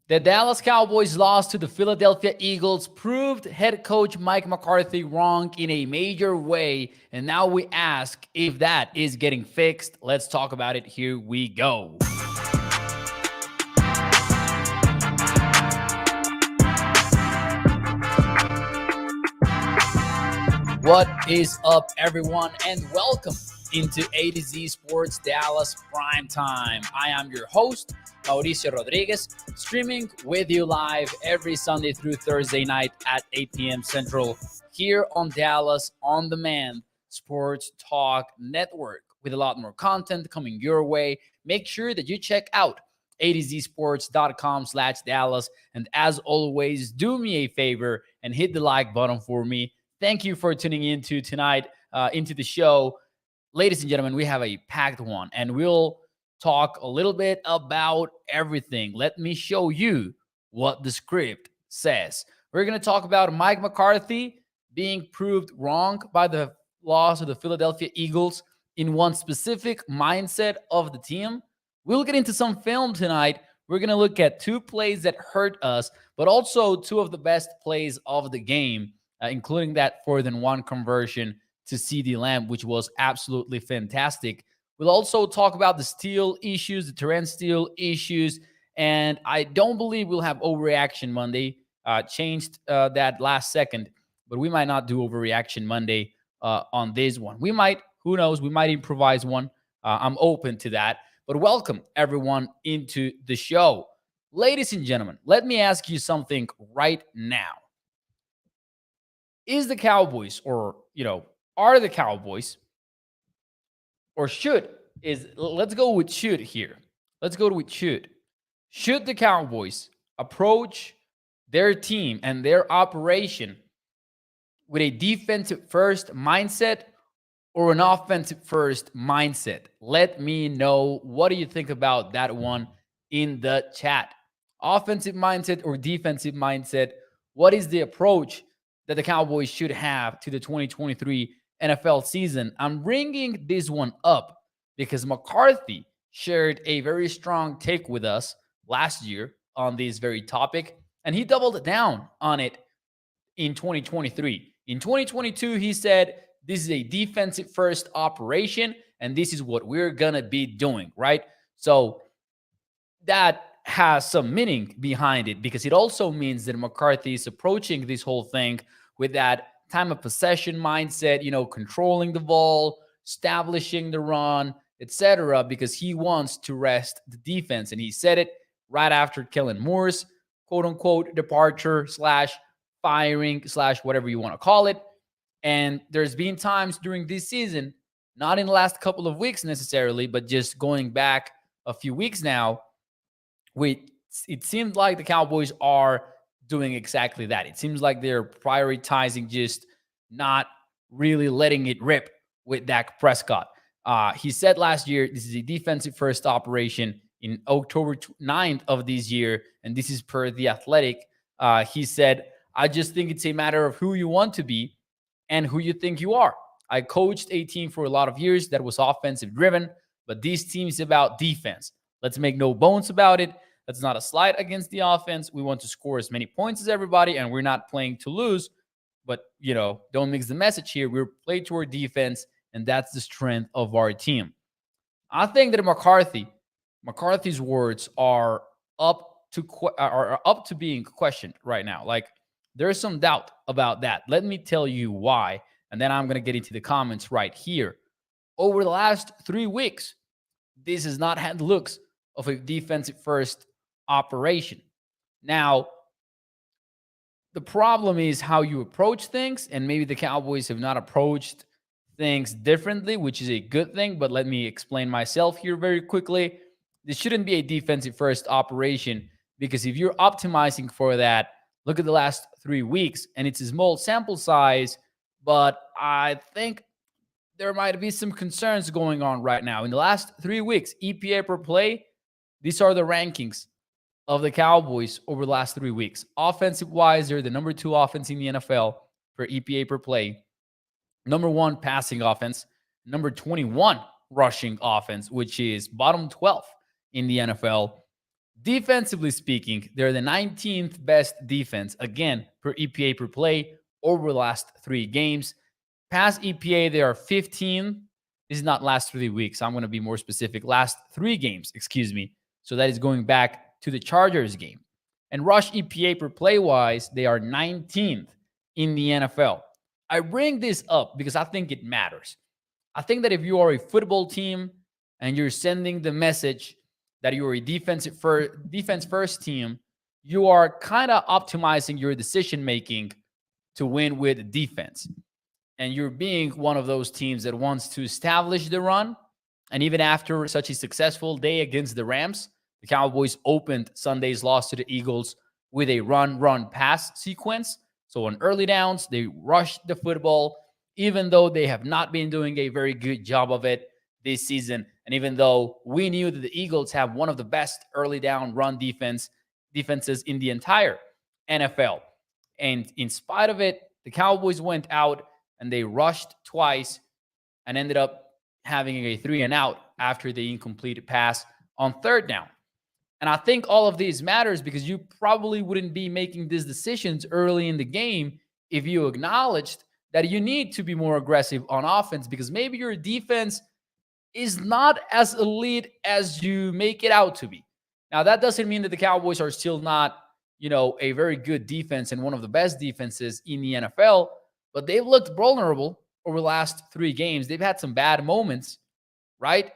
The Dallas Cowboys loss to the Philadelphia Eagles proved head coach Mike McCarthy wrong in a major way. And now we ask if that is getting fixed. Let's talk about it. Here we go. What is up, everyone, and welcome into A to Z Sports Dallas Prime Time. I am your host, Mauricio Rodriguez, streaming with you live every Sunday through Thursday night at 8 p.m. Central here on Dallas On Demand Sports Talk Network with a lot more content coming your way. Make sure that you check out atozsports.com/Dallas. And as always, do me a favor and hit the like button for me. Thank you for tuning into tonight, into the show. Ladies and gentlemen, we have a packed one, and we'll talk a little bit about everything. Let me show you what the script says. We're going to talk about Mike McCarthy being proved wrong by the loss of the Philadelphia Eagles in one specific mindset of the team. We'll get into some film tonight. We're going to look at two plays that hurt us, but also two of the best plays of the game, including that 4th-and-1 conversion to CeeDee Lamb, which was absolutely fantastic. We'll also talk about the Steele issues, the Terrence Steele issues, and I don't believe we'll have Overreaction Monday. Changed that last second, but we might not do Overreaction Monday on this one. We might, who knows, we might improvise one. I'm open to that. But welcome, everyone, into the show. Ladies and gentlemen, let me ask you something right now. Is the Cowboys, or, are the Cowboys, or let's go with should here. Let's go with should. Should the Cowboys approach their team and their operation with a defensive first mindset or an offensive first mindset? Let me know. What do you think about that one in the chat? Offensive mindset or defensive mindset? What is the approach that the Cowboys should have to the 2023 NFL season? I'm bringing this one up because McCarthy shared a very strong take with us last year on this very topic, and he doubled down on it in 2023. In 2022, he said, this is a defensive first operation, and this is what we're going to be doing, right? So that has some meaning behind it, because it also means that McCarthy is approaching this whole thing with that time of possession mindset, controlling the ball, establishing the run, etc., because he wants to rest the defense. And he said it right after Kellen Moore's quote-unquote departure / firing / whatever you want to call it. And there's been times during this season, not in the last couple of weeks necessarily, but just going back a few weeks now, it seems like the Cowboys are doing exactly that. It seems like they're prioritizing just not really letting it rip with Dak Prescott. He said last year, this is a defensive first operation in October 9th of this year, and this is per The Athletic. He said, I just think it's a matter of who you want to be and who you think you are. I coached a team for a lot of years that was offensive driven, but this team is about defense. Let's make no bones about it. That's not a slight against the offense. We want to score as many points as everybody, and we're not playing to lose. But, don't mix the message here. We're playing toward defense, and that's the strength of our team. I think that McCarthy's words are up to being questioned right now. Like, there's some doubt about that. Let me tell you why, and then I'm going to get into the comments right here. Over the last 3 weeks, this has not had the looks of a defensive first operation. Now, the problem is how you approach things, and maybe the Cowboys have not approached things differently, which is a good thing, but let me explain myself here very quickly. This shouldn't be a defensive first operation, because if you're optimizing for that, look at the last 3 weeks, and it's a small sample size, but I think there might be some concerns going on right now. In the last 3 weeks, EPA per play, these are the rankings of the Cowboys over the last 3 weeks. Offensive-wise, they're the number 2 offense in the NFL for EPA per play. Number 1 passing offense. Number 21 rushing offense, which is bottom 12 in the NFL. Defensively speaking, they're the 19th best defense, again, per EPA per play over the last 3 games. Past EPA, they are 15. This is not last 3 weeks. I'm going to be more specific. Last 3 games, excuse me. So that is going back to the Chargers game. And rush EPA per play wise, they are 19th in the NFL. I bring this up because I think it matters. I think that if you are a football team and you're sending the message that you're a defense first team, you are kind of optimizing your decision making to win with defense. And you're being one of those teams that wants to establish the run. And even after such a successful day against the Rams, the Cowboys opened Sunday's loss to the Eagles with a run-pass sequence. So on early downs, they rushed the football, even though they have not been doing a very good job of it this season. And even though we knew that the Eagles have one of the best early down run defenses in the entire NFL. And in spite of it, the Cowboys went out and they rushed twice and ended up having a 3-and-out after the incomplete pass on third down. And I think all of these matters because you probably wouldn't be making these decisions early in the game if you acknowledged that you need to be more aggressive on offense because maybe your defense is not as elite as you make it out to be. Now, that doesn't mean that the Cowboys are still not, a very good defense and one of the best defenses in the NFL, but they've looked vulnerable over the last 3 games. They've had some bad moments, right?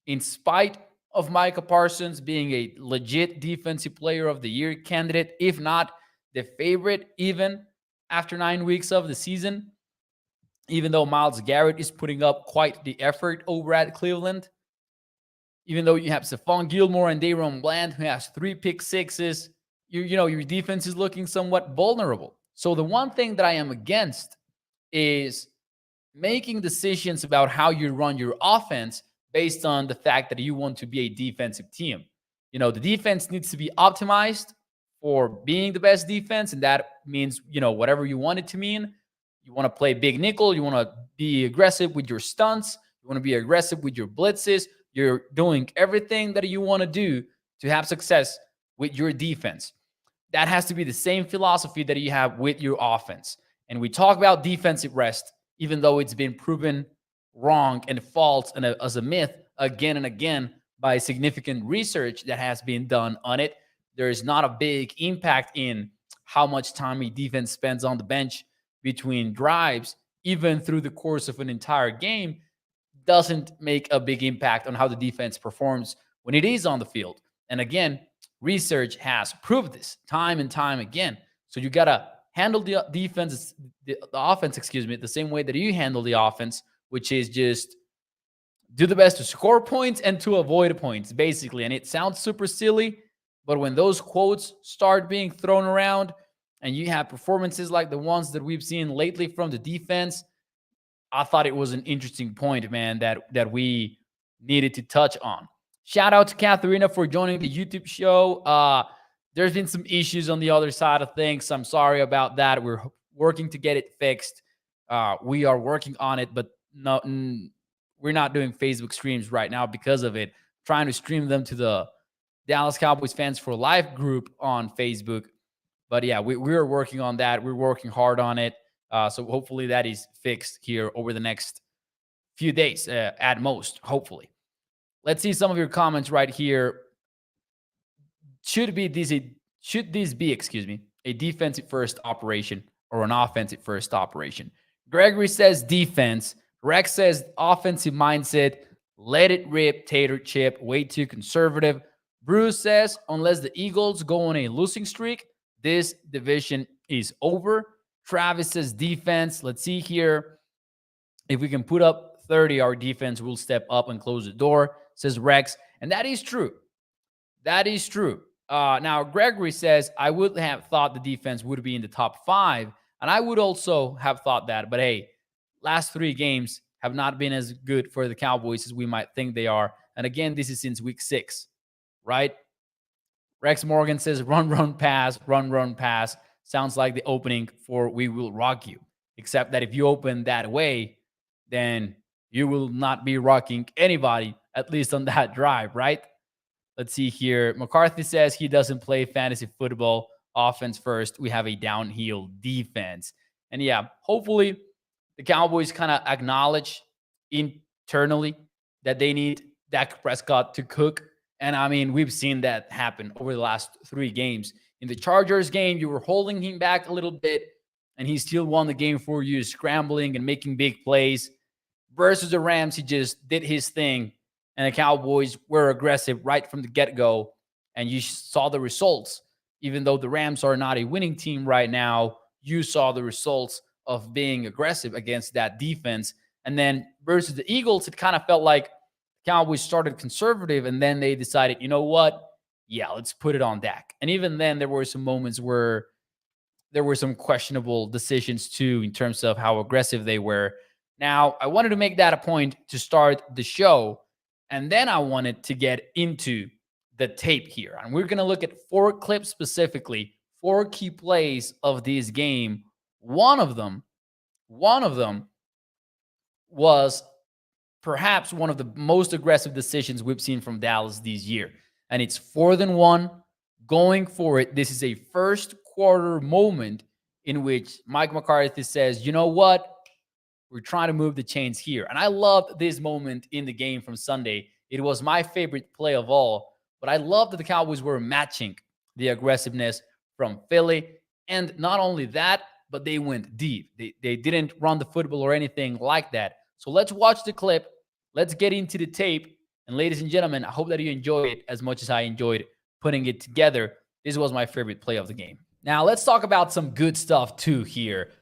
In spite of Micah Parsons being a legit defensive player of the year candidate, if not the favorite, even after 9 weeks of the season, even though Myles Garrett is putting up quite the effort over at Cleveland, even though you have Stephon Gilmore and Daron Bland, who has 3 pick sixes, your defense is looking somewhat vulnerable. So the one thing that I am against is making decisions about how you run your offense based on the fact that you want to be a defensive team. The defense needs to be optimized for being the best defense, and that means, whatever you want it to mean. You want to play big nickel. You want to be aggressive with your stunts. You want to be aggressive with your blitzes. You're doing everything that you want to do to have success with your defense. That has to be the same philosophy that you have with your offense. And we talk about defensive rest, even though it's been proven wrong and false and as a myth again and again by significant research that has been done on it. There is not a big impact in how much time a defense spends on the bench between drives, even through the course of an entire game, doesn't make a big impact on how the defense performs when it is on the field. And again, research has proved this time and time again. So you got to handle the offense, the same way that you handle the offense, which is just do the best to score points and to avoid points, basically. And it sounds super silly, but when those quotes start being thrown around and you have performances like the ones that we've seen lately from the defense, I thought it was an interesting point, man, that we needed to touch on. Shout out to Katharina for joining the YouTube show. There's been some issues on the other side of things. I'm sorry about that. We're working to get it fixed. We are working on it, but we're not doing Facebook streams right now because of it. Trying to stream them to the Dallas Cowboys Fans for Life group on Facebook. But yeah, we're working on that. We're working hard on it. So hopefully that is fixed here over the next few days at most, hopefully. Let's see some of your comments right here. Should this be, a defensive first operation or an offensive first operation? Gregory says defense. Rex says offensive mindset. Let it rip, tater chip. Way too conservative. Bruce says unless the Eagles go on a losing streak, this division is over. Travis says defense. Let's see here. If we can put up 30, our defense will step up and close the door, says Rex. And that is true. That is true. Now, Gregory says, I would have thought the defense would be in the top 5. And I would also have thought that. But hey, last 3 games have not been as good for the Cowboys as we might think they are. And again, this is since week 6, right? Rex Morgan says, run, pass, run, pass. Sounds like the opening for We Will Rock You. Except that if you open that way, then you will not be rocking anybody, at least on that drive, right? Let's see here. McCarthy says he doesn't play fantasy football. Offense first. We have a downhill defense. And yeah, hopefully the Cowboys kind of acknowledge internally that they need Dak Prescott to cook. And I mean, we've seen that happen over the last 3 games. In the Chargers game, you were holding him back a little bit, and he still won the game for you, scrambling and making big plays. Versus the Rams, he just did his thing, and the Cowboys were aggressive right from the get-go, and you saw the results. Even though the Rams are not a winning team right now, you saw the results of being aggressive against that defense. And then versus the Eagles, it kind of felt like the Cowboys started conservative, and then they decided, you know what? Yeah, let's put it on Dak. And even then, there were some moments where there were some questionable decisions too in terms of how aggressive they were. Now, I wanted to make that a point to start the show, and then I wanted to get into the tape here. And we're going to look at 4 clips specifically, 4 key plays of this game. One of them was perhaps one of the most aggressive decisions we've seen from Dallas this year. And it's 4th and 1, going for it. This is a first quarter moment in which Mike McCarthy says, you know what? We're trying to move the chains here. And I loved this moment in the game from Sunday. It was my favorite play of all. But I love that the Cowboys were matching the aggressiveness from Philly. And not only that, but they went deep. They didn't run the football or anything like that. So let's watch the clip. Let's get into the tape. And ladies and gentlemen, I hope that you enjoy it as much as I enjoyed putting it together. This was my favorite play of the game. Now, let's talk about some good stuff too here.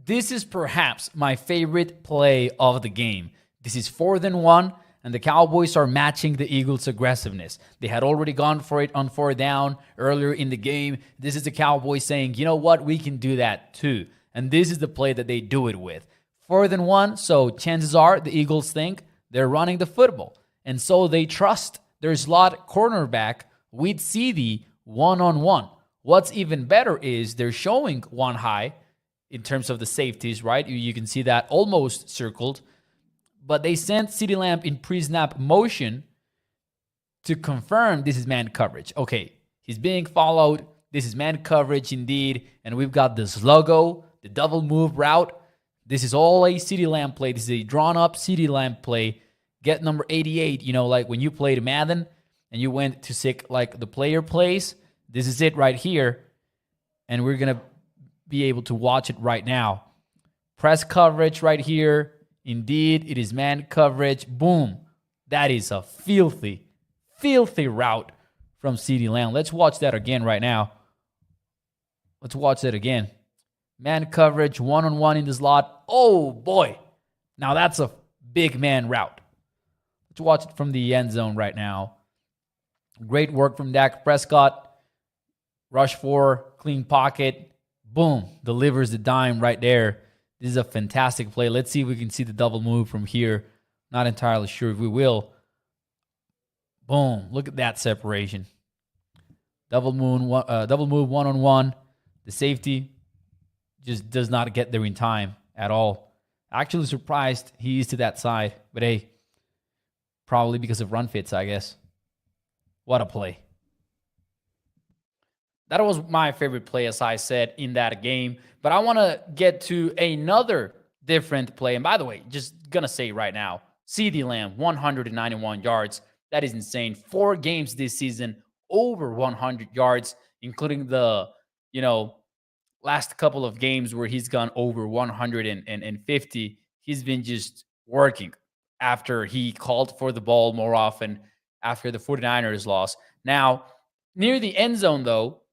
This is perhaps my favorite play of the game. This is 4th and 1, and the Cowboys are matching the Eagles' aggressiveness. They had already gone for it on 4th down earlier in the game. This is the Cowboys saying, you know what, we can do that too. And this is the play that they do it with. 4th and 1, so chances are the Eagles think they're running the football. And so they trust their slot cornerback with CeeDee one-on-one. What's even better is they're showing one high in terms of the safeties, right? You can see that almost circled. But they sent CeeDee Lamb in pre-snap motion to confirm this is man coverage. Okay, he's being followed. This is man coverage indeed. And we've got this logo, the double move route. This is all a CeeDee Lamb play. This is a drawn-up CeeDee Lamb play. Get number 88, like when you played Madden and you went to seek like the player plays. This is it right here. And we're going to be able to watch it right now. Press coverage right here. Indeed, it is man coverage. Boom. That is a filthy route from CeeDee Lamb. Let's watch that again right now. Let's watch that again. Man coverage, one-on-one in the slot. Oh, boy. Now that's a big man route. Let's watch it from the end zone right now. Great work from Dak Prescott. Rush 4, clean pocket. Boom. Delivers the dime right there. This is a fantastic play. Let's see if we can see the double move from here. Not entirely sure if we will. Boom. Look at that separation. Double move one-on-one. The safety just does not get there in time at all. Actually surprised he is to that side. But hey, probably because of run fits, I guess. What a play. That was my favorite play, as I said, in that game. But I want to get to another different play. And by the way, just going to say right now, CeeDee Lamb, 191 yards. That is insane. 4 games this season, over 100 yards, including the, last couple of games where he's gone over 150. He's been just working after he called for the ball more often after the 49ers loss. Now, near the end zone, though,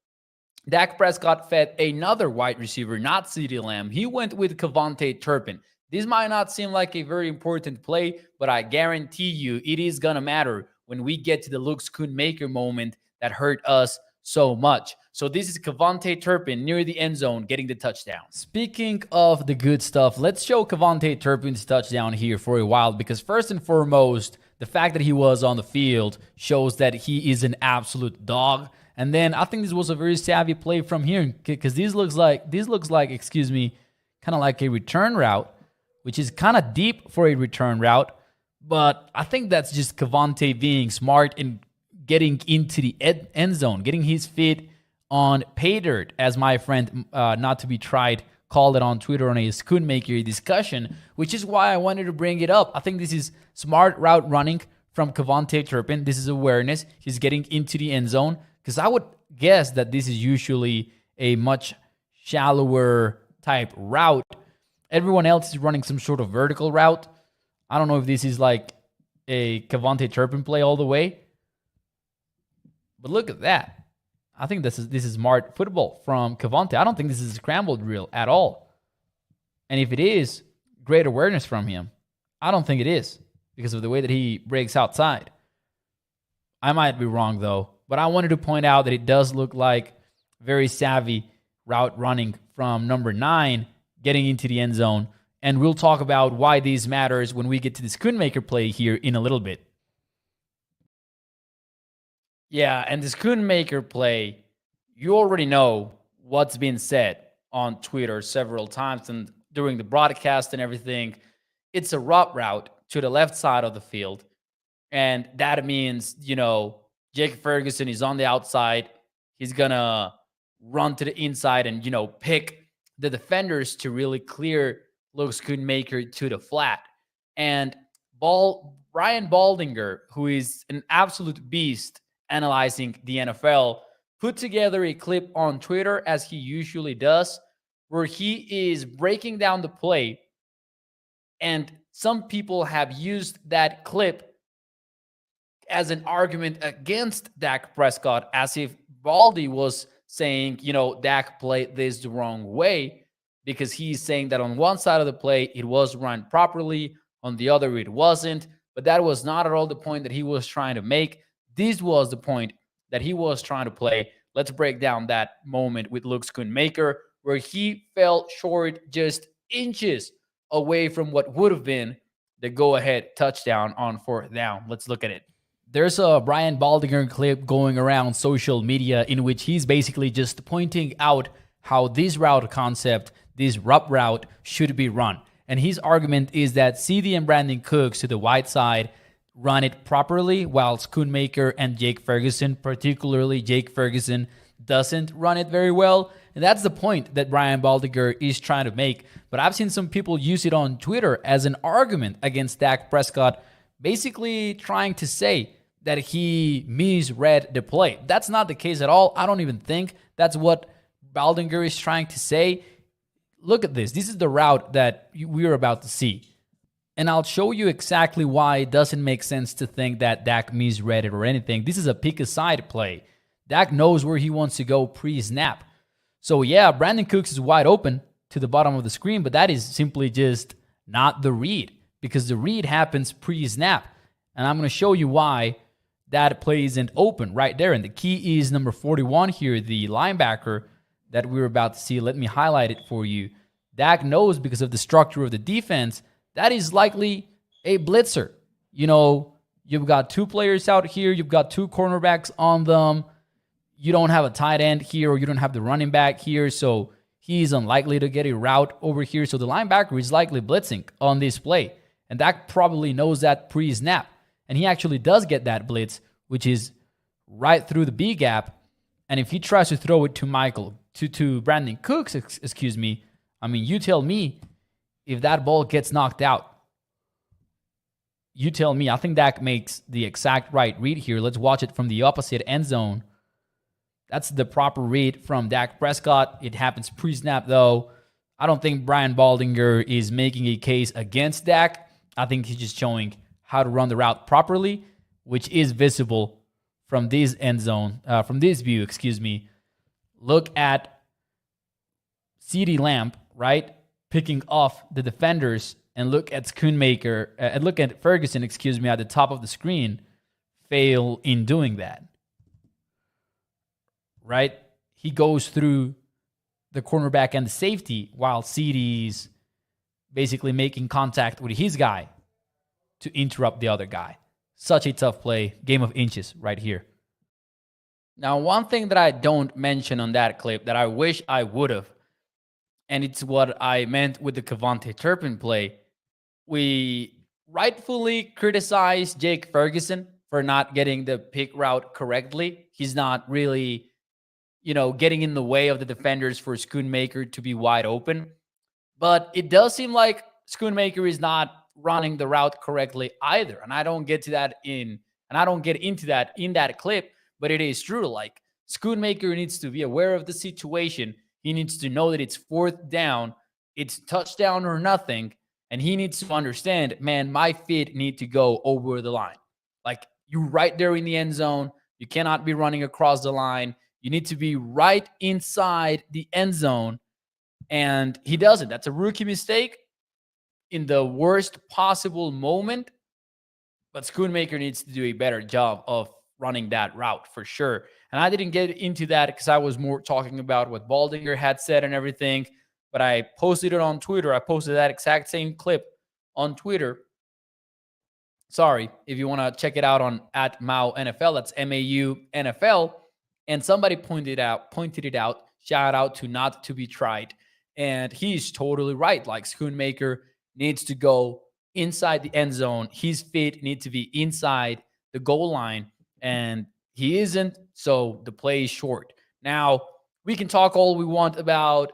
Dak Prescott fed another wide receiver, not CeeDee Lamb. He went with Kevontae Turpin. This might not seem like a very important play, but I guarantee you it is going to matter when we get to the Luke Schoonmaker moment that hurt us so much. So this is Kevontae Turpin near the end zone getting the touchdown. Speaking of the good stuff, let's show Kevontae Turpin's touchdown here for a while, because first and foremost, the fact that he was on the field shows that he is an absolute dog. And then I think this was a very savvy play from here, because this looks like, kind of like a return route, which is kind of deep for a return route. But I think that's just Kevontae being smart and getting into the end zone, getting his feet on pay dirt, as my friend, not to be tried, called it on Twitter on a Schoonmaker discussion, which is why I wanted to bring it up. I think this is smart route running from Kevontae Turpin. This is awareness. He's getting into the end zone, because I would guess that this is usually a much shallower type route. Everyone else is running some sort of vertical route. I don't know if this is like a Kevontae Turpin play all the way, but look at that. I think this is smart football from Kevontae. I don't think this is a scrambled drill at all. And if it is, great awareness from him. I don't think it is, because of the way that he breaks outside. I might be wrong, though. But I wanted to point out that it does look like very savvy route running from number 9 getting into the end zone. And we'll talk about why this matters when we get to the Schoonmaker play here in a little bit. Yeah, and the Schoonmaker play, you already know what's been said on Twitter several times and during the broadcast and everything. It's a route to the left side of the field. And that means, Jake Ferguson is on the outside. He's going to run to the inside and, pick the defenders to really clear Luke Schoonmaker to the flat. And Brian Baldinger, who is an absolute beast analyzing the NFL, put together a clip on Twitter, as he usually does, where he is breaking down the play. And some people have used that clip as an argument against Dak Prescott, as if Baldy was saying, Dak played this the wrong way, because he's saying that on one side of the play, it was run properly, on the other, it wasn't. But that was not at all the point that he was trying to make. This was the point that he was trying to play. Let's break down that moment with Luke Schoonmaker, where he fell short just inches away from what would have been the go-ahead touchdown on 4th down. Let's look at it. There's a Brian Baldinger clip going around social media in which he's basically just pointing out how this route concept, this route should be run. And his argument is that CeeDee and Brandon Cooks to the wide side run it properly, while Schoonmaker and Jake Ferguson, particularly Jake Ferguson, doesn't run it very well. And that's the point that Brian Baldinger is trying to make. But I've seen some people use it on Twitter as an argument against Dak Prescott, basically trying to say that he misread the play. That's not the case at all. I don't even think that's what Baldinger is trying to say. Look at this. This is the route that we're about to see. And I'll show you exactly why it doesn't make sense to think that Dak misread it or anything. This is a pick aside play. Dak knows where he wants to go pre-snap. So yeah, Brandon Cooks is wide open to the bottom of the screen, but that is simply just not the read, because the read happens pre-snap. And I'm going to show you why that play isn't open right there. And the key is number 41 here, the linebacker that we're about to see. Let me highlight it for you. Dak knows, because of the structure of the defense, that is likely a blitzer. You've got 2 players out here. You've got 2 cornerbacks on them. You don't have a tight end here, or you don't have the running back here. So he's unlikely to get a route over here. So the linebacker is likely blitzing on this play. And Dak probably knows that pre-snap. And he actually does get that blitz, which is right through the B gap. And if he tries to throw it to Brandon Cooks, you tell me if that ball gets knocked out. You tell me. I think Dak makes the exact right read here. Let's watch it from the opposite end zone. That's the proper read from Dak Prescott. It happens pre-snap, though. I don't think Brian Baldinger is making a case against Dak. I think he's just showing how to run the route properly, which is visible from this end zone, from this view, Look at CeeDee Lamb, right? Picking off the defenders, and look at Schoonmaker, and look at Ferguson, at the top of the screen, fail in doing that. Right? He goes through the cornerback and the safety, while CeeDee's basically making contact with his guy to interrupt the other guy. Such a tough play. Game of inches right here. Now, one thing that I don't mention on that clip that I wish I would have, and it's what I meant with the Kevontae Turpin play, we rightfully criticize Jake Ferguson for not getting the pick route correctly. He's not really, getting in the way of the defenders for Schoonmaker to be wide open. But it does seem like Schoonmaker is not running the route correctly either. And I don't get into that in that clip, but it is true. Like, Schoonmaker needs to be aware of the situation. He needs to know that it's fourth down, it's touchdown or nothing. And he needs to understand, man, my feet need to go over the line. Like, you're right there in the end zone. You cannot be running across the line. You need to be right inside the end zone. And he doesn't. That's a rookie mistake in the worst possible moment. But Schoonmaker needs to do a better job of running that route for sure. And I didn't get into that because I was more talking about what Baldinger had said and everything. But I posted it on Twitter. I posted that exact same clip on Twitter. Sorry, if you want to check it out on @MauNFL, that's MAU NFL. And somebody pointed it out. Shout out to Not to Be Tried. And he's totally right. Like, Schoonmaker needs to go inside the end zone. His feet need to be inside the goal line, and he isn't. So the play is short. Now, we can talk all we want about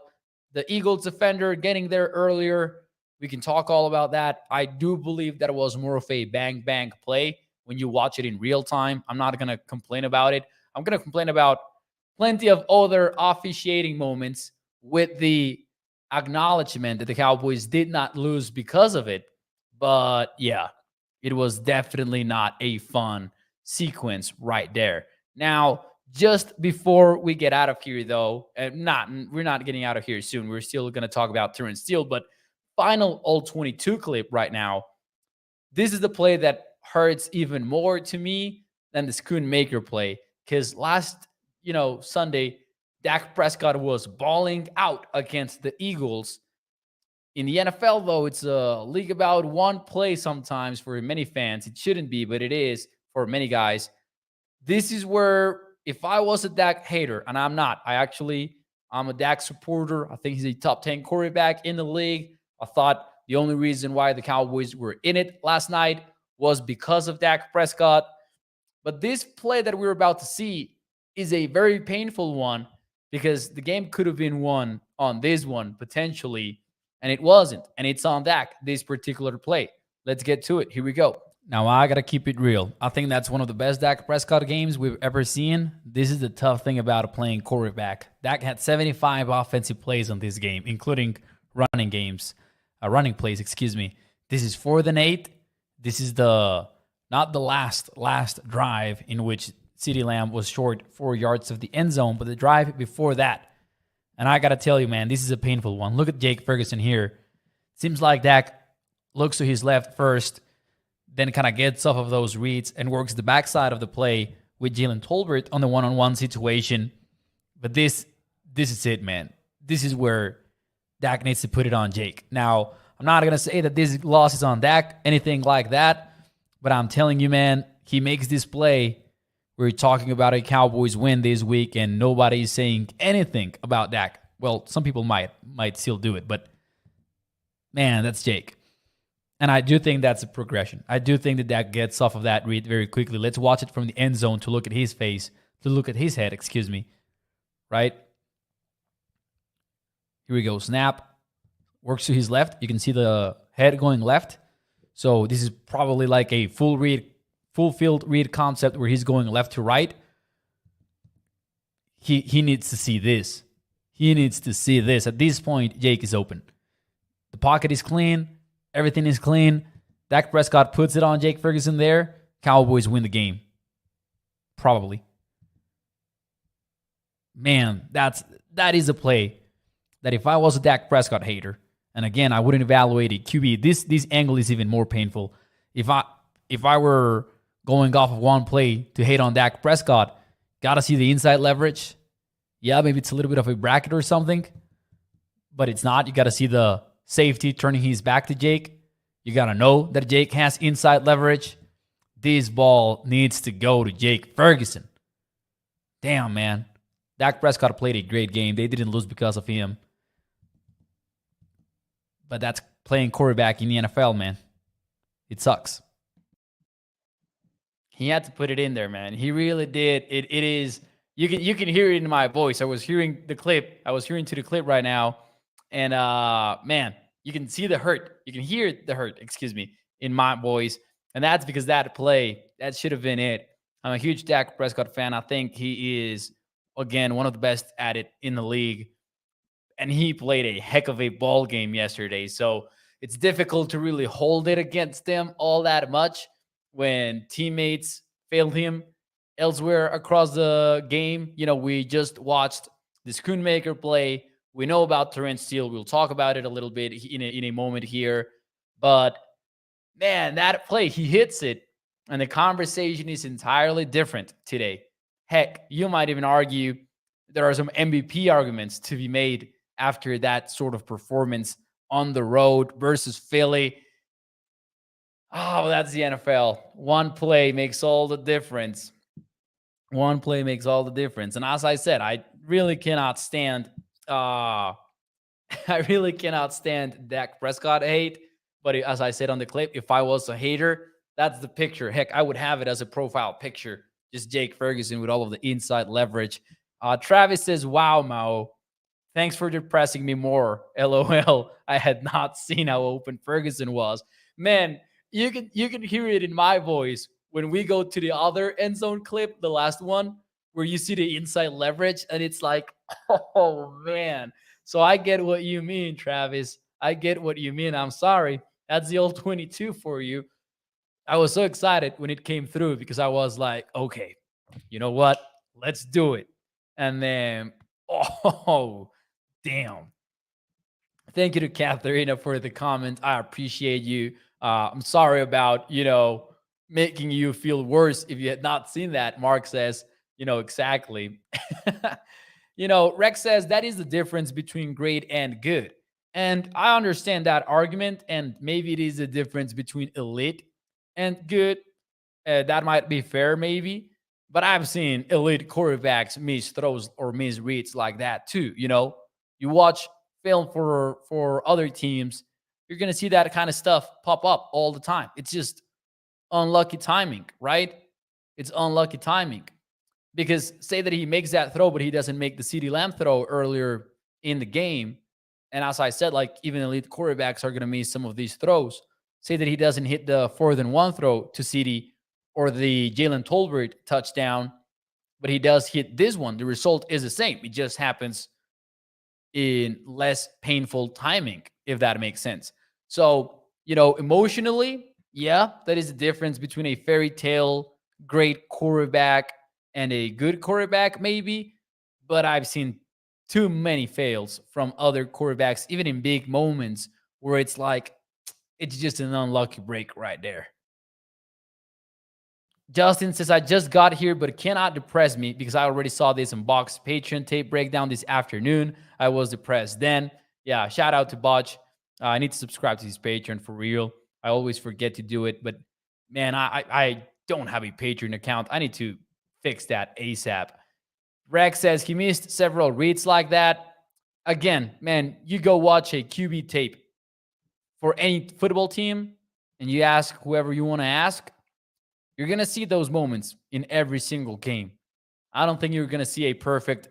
the Eagles defender getting there earlier. We can talk all about that. I do believe that it was more of a bang play when you watch it in real time. I'm not going to complain about it. I'm going to complain about plenty of other officiating moments with the acknowledgement that the Cowboys did not lose because of it. But yeah, it was definitely not a fun sequence right there. Now, just before we get out of here, though, we're not getting out of here soon. We're still going to talk about Terrence Steele, but final all 22 clip right now. This is the play that hurts even more to me than the Schoonmaker play, because last, Sunday, Dak Prescott was balling out against the Eagles. In the NFL, though, it's a league about one play sometimes for many fans. It shouldn't be, but it is for many guys. This is where, if I was a Dak hater, and I'm not, I'm a Dak supporter. I think he's a top 10 quarterback in the league. I thought the only reason why the Cowboys were in it last night was because of Dak Prescott. But this play that we're about to see is a very painful one, because the game could have been won on this one potentially, and it wasn't. And it's on Dak, this particular play. Let's get to it. Here we go. Now, I got to keep it real. I think that's one of the best Dak Prescott games we've ever seen. This is the tough thing about playing quarterback. Dak had 75 offensive plays on this game, including running plays, excuse me. This is 4th and 8. This is not the last drive in which CeeDee Lamb was short 4 yards of the end zone, but the drive before that. And I got to tell you, man, this is a painful one. Look at Jake Ferguson here. Seems like Dak looks to his left first, then kind of gets off of those reads and works the backside of the play with Jalen Tolbert on the one-on-one situation. But this is it, man. This is where Dak needs to put it on Jake. Now, I'm not going to say that this loss is on Dak, anything like that, but I'm telling you, man, he makes this play. We're talking about a Cowboys win this week, and nobody is saying anything about Dak. Well, some people might still do it, but man, that's Jake. And I do think that's a progression. I do think that Dak gets off of that read very quickly. Let's watch it from the end zone to look at his face, to look at his head, excuse me. Right? Here we go. Snap. Works to his left. You can see the head going left. So this is probably like a full field read concept where he's going left to right. He needs to see this. He needs to see this. At this point, Jake is open. The pocket is clean. Everything is clean. Dak Prescott puts it on Jake Ferguson there. Cowboys win the game. Probably. Man, that is a play that if I was a Dak Prescott hater, and again, I wouldn't evaluate a QB, this angle is even more painful. If I were going off of one play to hate on Dak Prescott, gotta see the inside leverage. Yeah, maybe it's a little bit of a bracket or something, but it's not. You gotta see the safety turning his back to Jake. You gotta know that Jake has inside leverage. This ball needs to go to Jake Ferguson. Damn, man. Dak Prescott played a great game. They didn't lose because of him. But that's playing quarterback in the NFL, man. It sucks. He had to put it in there, man. He really did. It is you can hear it in my voice. I was hearing the clip. I was hearing to the clip right now. And man, you can see the hurt. You can hear the hurt, excuse me, in my voice. And that's because that play, that should have been it. I'm a huge Dak Prescott fan. I think he is again one of the best at it in the league. And he played a heck of a ball game yesterday. So it's difficult to really hold it against them all that much when teammates failed him elsewhere across the game. You know, we just watched the Schoonmaker play. We know about Terrence Steele. We'll talk about it a little bit in a moment here. But man, that play, he hits it, and the conversation is entirely different today. Heck, you might even argue there are some MVP arguments to be made after that sort of performance on the road versus Philly. Oh, that's the NFL. One play makes all the difference. One play makes all the difference. And as I said, I really cannot stand I really cannot stand Dak Prescott hate. But as I said on the clip, if I was a hater, that's the picture. Heck, I would have it as a profile picture. Just Jake Ferguson with all of the inside leverage. Travis says, wow, Mao. Thanks for depressing me more. LOL. I had not seen how open Ferguson was. Man, you can hear it in my voice when we go to the other end zone clip, the last one, where you see the inside leverage, and it's like, oh man. So I get what you mean, Travis. I get what you mean. I'm sorry. That's the old 22 for you. I was so excited when it came through because I was like, okay, you know what? Let's do it. And then, oh, damn. Thank you to Katharina for the comment. I appreciate you. I'm sorry about, making you feel worse if you had not seen that. Mark says, exactly. Rex says that is the difference between great and good. And I understand that argument. And maybe it is the difference between elite and good. That might be fair, maybe. But I've seen elite quarterbacks miss throws or miss reads like that too. You watch film for other teams, you're gonna see that kind of stuff pop up all the time. It's just unlucky timing, right? It's unlucky timing. Because say that he makes that throw, but he doesn't make the CeeDee Lamb throw earlier in the game. And as I said, like even elite quarterbacks are gonna miss some of these throws. Say that he doesn't hit the 4th-and-1 throw to CeeDee or the Jalen Tolbert touchdown, but he does hit this one. The result is the same. It just happens in less painful timing, if that makes sense. So, emotionally, yeah, that is the difference between a fairy tale great quarterback and a good quarterback, maybe. But I've seen too many fails from other quarterbacks, even in big moments where it's like, it's just an unlucky break right there. Justin says, I just got here, but it cannot depress me because I already saw this unboxed Patreon tape breakdown this afternoon. I was depressed then. Yeah, shout out to Botch. I need to subscribe to his Patreon for real. I always forget to do it, but man, I don't have a Patreon account. I need to fix that ASAP. Rex says he missed several reads like that. Again, man, you go watch a QB tape for any football team and you ask whoever you want to ask, you're going to see those moments in every single game. I don't think you're going to see a perfect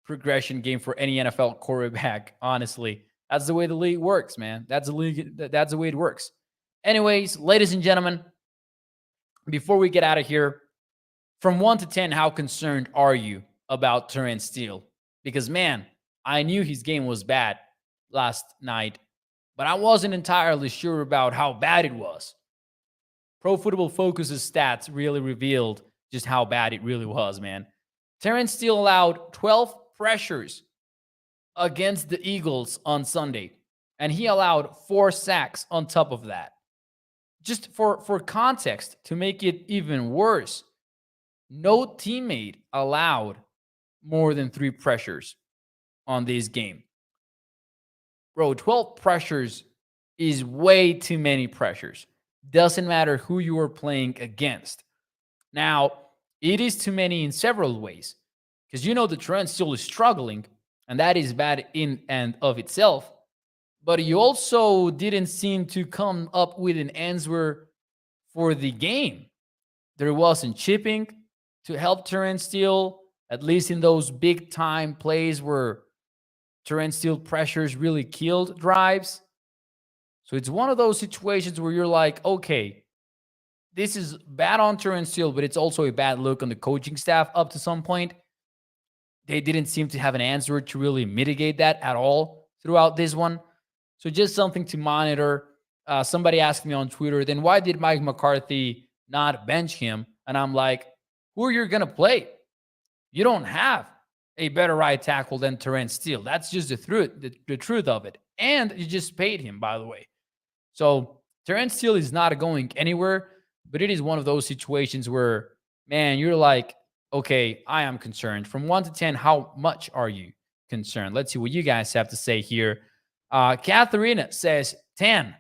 progression game for any NFL quarterback, honestly. That's the way the league works, man. That's the way it works. Anyways, ladies and gentlemen, before we get out of here, from 1 to 10, how concerned are you about Terrence Steele? Because, man, I knew his game was bad last night, but I wasn't entirely sure about how bad it was. Pro Football Focus's stats really revealed just how bad it really was, man. Terrence Steele allowed 12 pressures against the Eagles on Sunday, and he allowed 4 sacks on top of that. Just for context, to make it even worse, no teammate allowed more than 3 pressures on this game. Bro, 12 pressures is way too many pressures. Doesn't matter who you are playing against. Now, it is too many in several ways. Because the Terrence Steele is struggling, and that is bad in and of itself. But you also didn't seem to come up with an answer for the game. there wasn't chipping to help Terrence Steele, at least in those big time plays where Terrence Steele pressures really killed drives. So it's one of those situations where you're like, okay, this is bad on Terrence Steele, but it's also a bad look on the coaching staff up to some point. They didn't seem to have an answer to really mitigate that at all throughout this one. So just something to monitor. Somebody asked me on Twitter, then why did Mike McCarthy not bench him? And I'm like, who are you going to play? You don't have a better right tackle than Terrence Steele. That's just the truth of it. And you just paid him, by the way. So Terrence Steele is not going anywhere, but it is one of those situations where, man, you're like, okay, I am concerned. From 1 to 10, how much are you concerned? Let's see what you guys have to say here. Katharina says 10.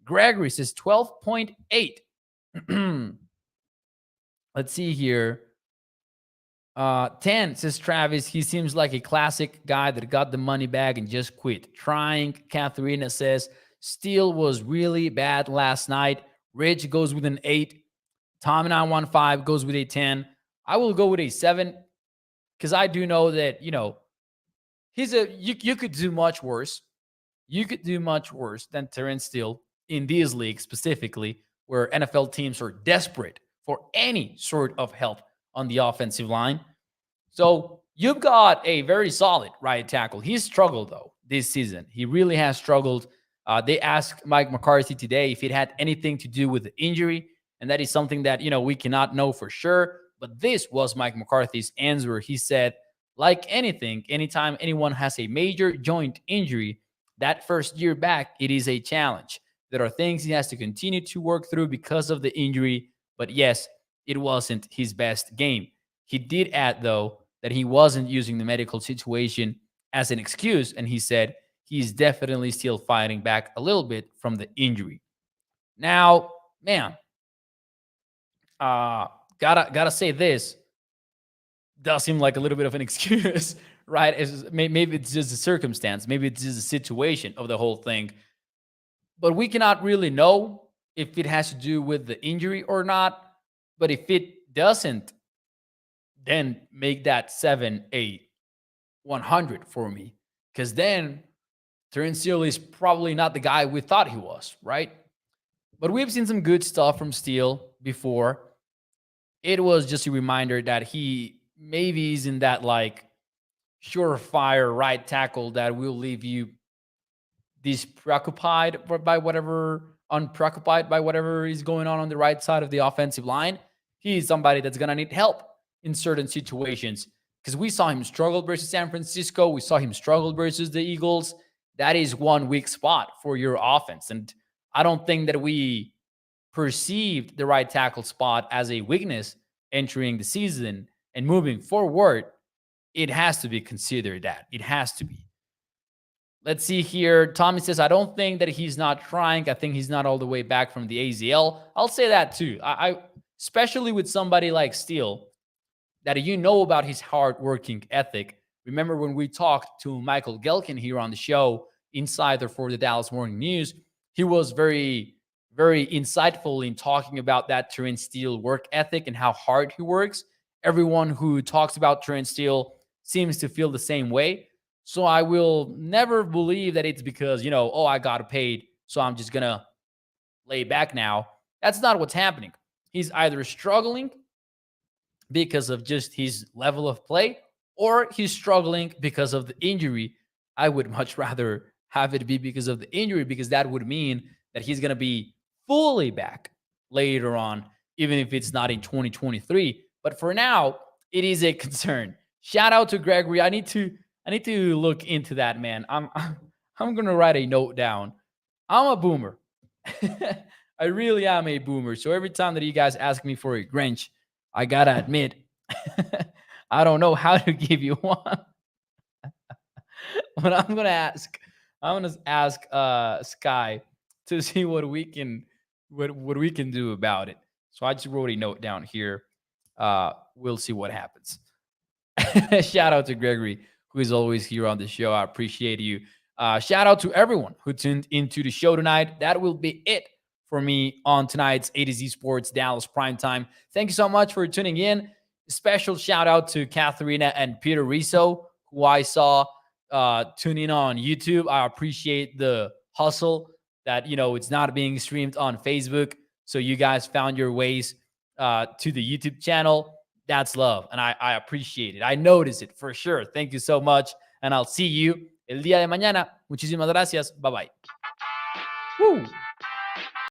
Gregory says 12.8. Let's see here. 10 says Travis. He seems like a classic guy that got the money bag and just quit trying. Katharina says Steele was really bad last night. Rich goes with an 8. Tom and I 1-5 goes with a 10. I will go with a 7 because I do know that, you could do much worse. You could do much worse than Terrence Steele in these leagues specifically, where NFL teams are desperate for any sort of help on the offensive line. So you've got a very solid right tackle. He's struggled, though, this season. He really has struggled. They asked Mike McCarthy today if it had anything to do with the injury, and that is something that, we cannot know for sure. But this was Mike McCarthy's answer. He said, like anything, anytime anyone has a major joint injury, that first year back, it is a challenge. There are things he has to continue to work through because of the injury. But yes, it wasn't his best game. He did add, though, that he wasn't using the medical situation as an excuse. And he said he's definitely still fighting back a little bit from the injury. Now, man, gotta say this does seem like a little bit of an excuse, right? Maybe it's just a circumstance. Maybe it's just a situation of the whole thing. But we cannot really know if it has to do with the injury or not. But if it doesn't, then make that 7 a 100 for me. Because then Terrence Steele is probably not the guy we thought he was, right? But we've seen some good stuff from Steele before. It was just a reminder that he maybe is in that like surefire right tackle that will leave you unpreoccupied by whatever is going on the right side of the offensive line. He's somebody that's going to need help in certain situations because we saw him struggle versus San Francisco. We saw him struggle versus the Eagles. That is one weak spot for your offense. And I don't think that we perceived the right tackle spot as a weakness entering the season and moving forward. It has to be considered that. It has to be. Let's see here. Tommy says, I don't think that he's not trying. I think he's not all the way back from the ACL. I'll say that too. I especially with somebody like Steele, that about his hard working ethic. Remember when we talked to Michael Gelkin here on the show, insider for the Dallas Morning News, he was very, very insightful in talking about that Terrence Steele work ethic and how hard he works. Everyone who talks about Terrence Steele seems to feel the same way. So I will never believe that it's because, I got paid, so I'm just going to lay back now. That's not what's happening. He's either struggling because of just his level of play, or he's struggling because of the injury. I would much rather have it be because of the injury, because that would mean that he's going to be fully back later on, even if it's not in 2023. But for now, it is a concern. Shout out to Gregory. I need to look into that, man. I'm going to write a note down. I'm a boomer. I really am a boomer. So every time that you guys ask me for a Grinch, I got to admit, I don't know how to give you one. But I'm going to ask Sky to see what we can do about it. So I just wrote a note down here. We'll see what happens. Shout out to Gregory, who is always here on the show. I appreciate you. Shout out to everyone who tuned into the show tonight. That will be it for me on tonight's A to Z Sports Dallas Primetime. Thank you so much for tuning in. Special shout out to Katharina and Peter Rizzo, who I saw tune in on YouTube. I appreciate the hustle that, it's not being streamed on Facebook. So you guys found your ways to the YouTube channel. That's love. And I appreciate it. I notice it for sure. Thank you so much. And I'll see you el día de mañana. Muchísimas gracias. Bye-bye. Woo!